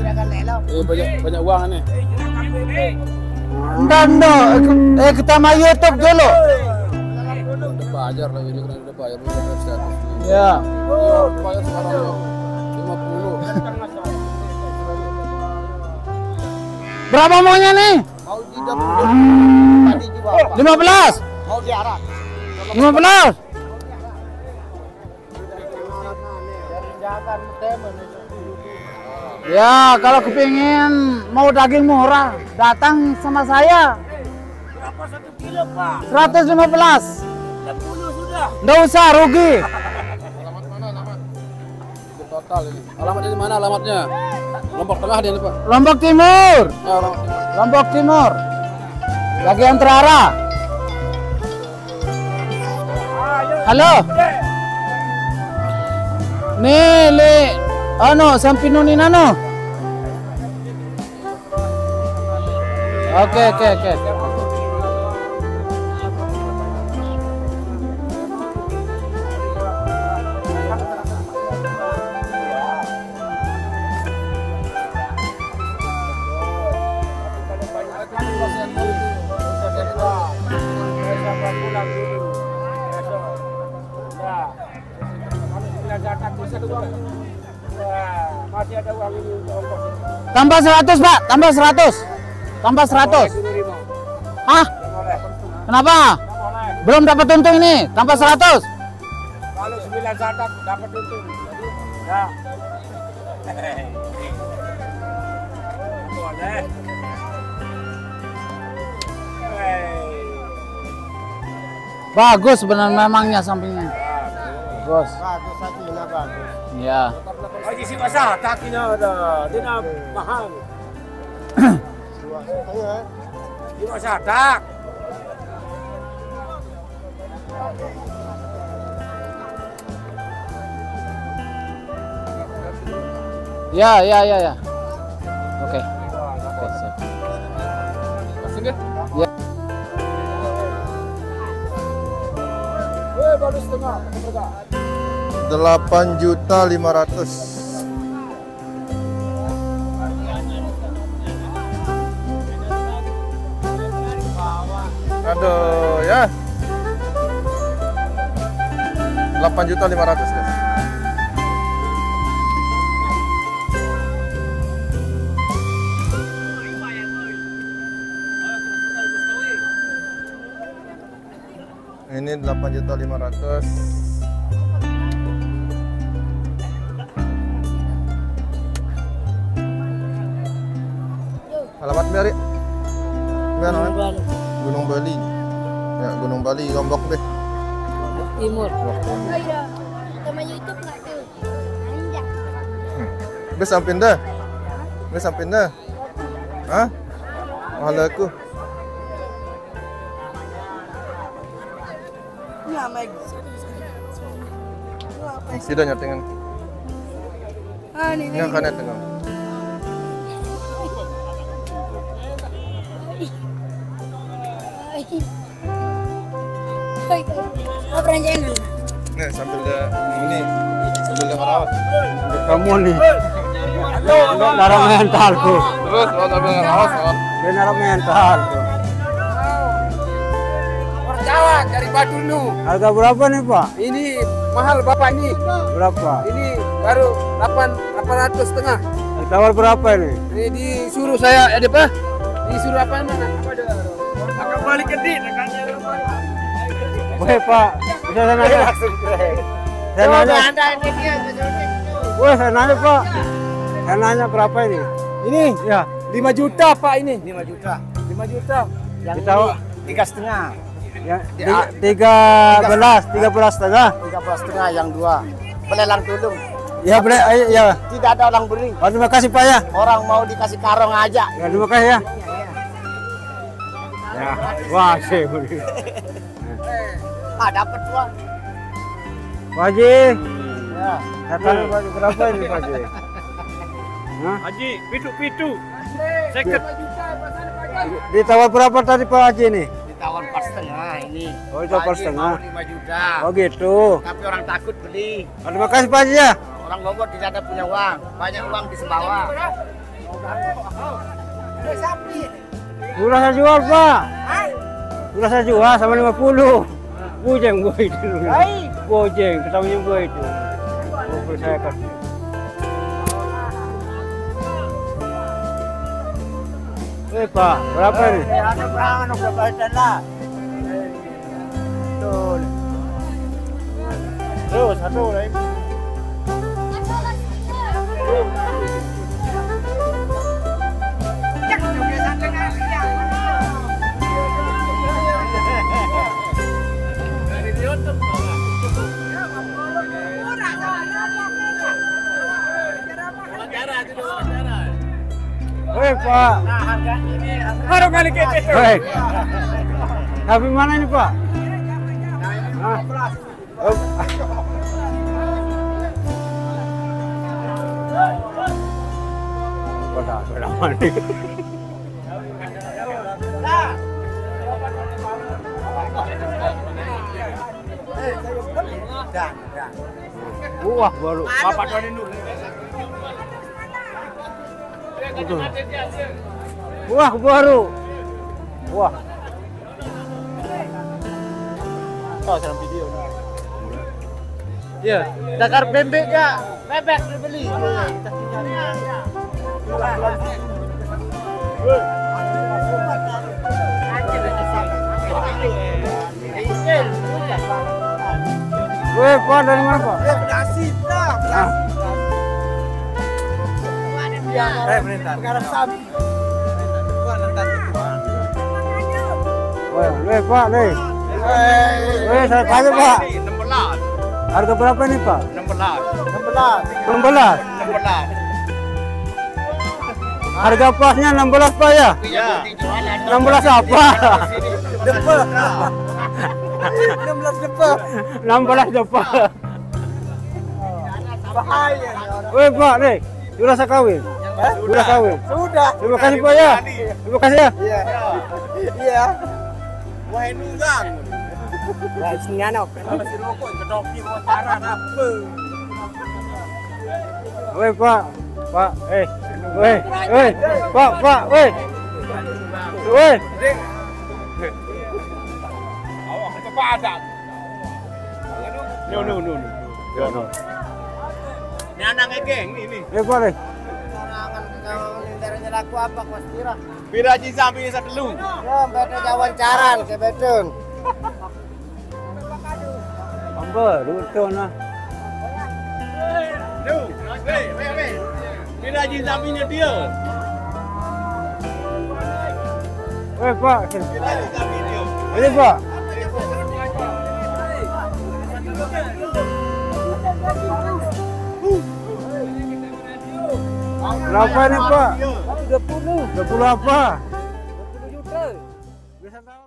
banyak uang ini. Enggak, kita mau YouTube dulu. Udah bayar lah ini, udah bayar status. Ya. Bayar sekarang 50. Berapa maunya nih? Mau di tadi juga 15. mau diarah 15. Ya, kalau kepingin mau daging murah, datang sama saya. berapa 1 kilo Pak? 115. 60 sudah. Nggak usah, rugi. Alamat mana alamat? Itu total ini. Alamatnya di mana alamatnya? Lombok Tengah dia nih Pak. Lombok Timur. Ya, Lombok Timur. Lombok Timur. Bagian Terara. Halo. Nih, sampino ni nano. Oke. Masih ada uang ini untuk ongkos. Tambah 100, Pak. Tambah 100. Tambah 100. Hah? Kenapa? Belum dapat untung ini. Tambah 100. Kalau 9 zakat dapat untung. Ya. Boleh. Bagus benar memangnya sampingnya. Bagus. Bagus sakinya bagus. Ya. Oh, di sini masa takinya ada. Dia mahal. Di masa tak. Ya. Oke. Siap. Kasih nggak? Ya. Baru setengah. 8.500.000. Aduh ya. 8.500.000 guys. Ini 8.500.000. Alamat Mary. Gunung Bali. Ya, Gunung Bali, Lombok deh. Timur. Sama YouTube nggak tuh? Anjak. Gue sampin dah. Hah? Mahala aku. Sudah nyatingan. Ini akan nyatingan. Apa rancangan? Nih sambil ngerawat. Kamu nih. Darah mentalku. Terus sambil ngerawat. Benar mentalku. Percawa dari Badunu. Harga berapa nih, Pak? Ini mahal Bapak ini. Berapa? Ini baru 800,5. Tawar berapa ini? Ini disuruh saya Pak. Disuruh apa mana? Akan balik ke di rekannya. Woi, Pak. Bisa saya nanya? Saya nanya, Pak. Saya nanya berapa ini? Ini Ya, 5 juta Pak ini. 5 juta. 5 juta. Yang kita 3,5. ya 13,5. 3,5 yang 2. Belelang tulung. Ya, boleh. Ya. Tidak ada orang beli. Oh, terima kasih, Pak ya. Orang mau dikasih karong aja. Ya, terima kasih ya. Ya, wah, sih. Dapat uang. Pak Haji. Ya. Katakan Pak Haji berapa ini, Pak Haji? Hah? Haji, pitu. Seket. Ditawar berapa tadi Pak Haji ini? Ditawar 4,5 ini. Oh, itu 4,5. 5 juta. Oh, gitu. Tapi orang takut beli. Oh, terima kasih Pak Haji ya. Orang Lombok tidak ada punya uang. Banyak uang di Sembawa. Sudah saya jual Pak. Sudah saya jual sama 50. Bujeng gua itu. Bujeng, ketamnya gua itu. Gua saya kasih. Pak, berapa ini? Ada berangan udah baca lah. Tuh, satu lagi. Woi Pak, Baru kali kece. woi, tapi mana ini Pak? Hah? Oh. Beda mana? Wah baru. Bapak tuanin dulu. Betul. Wah baru. Wah. Oh, dalam video. Iya. Dakar bebek ya, bebek dibeli. Woi Pak dari mana Pak? Berasip dah. Ah. Perkara sapi. Woi Pak, nih. Woi saya tanya Pak. 16. Harga berapa nih Pak? 16. 16. 16. Harga pasnya 16 Pak ya? Iya. 16 apa? Depet. 16 depet. 16 depan. Bahaya. Woi Pak, nih. Sudah saya kawin. Sudah kawin. Sudah. Terima kasih Pak ya. Terima kasih ya. Iya. Iya. Wah nunggang. Lah sini anak. Masih rokok kedoki wawancara apa? Woi Pak. Pak, woi. Pak, woi. Woi. Awak kecepatan. No. Ini anak geng ini. Pak nih. Serangan ke laku apa Mas Tira? Biraji sampai sadelu. Ya, beda wawancaran ke bedeng. Ambil, lucu nah. Weh. Biraji sampingnya dia. Woi Pak. Biraji sampingnya. Ini Pak. Berapa ini Pak? 20 apa? 20 juta. Bisa tahu.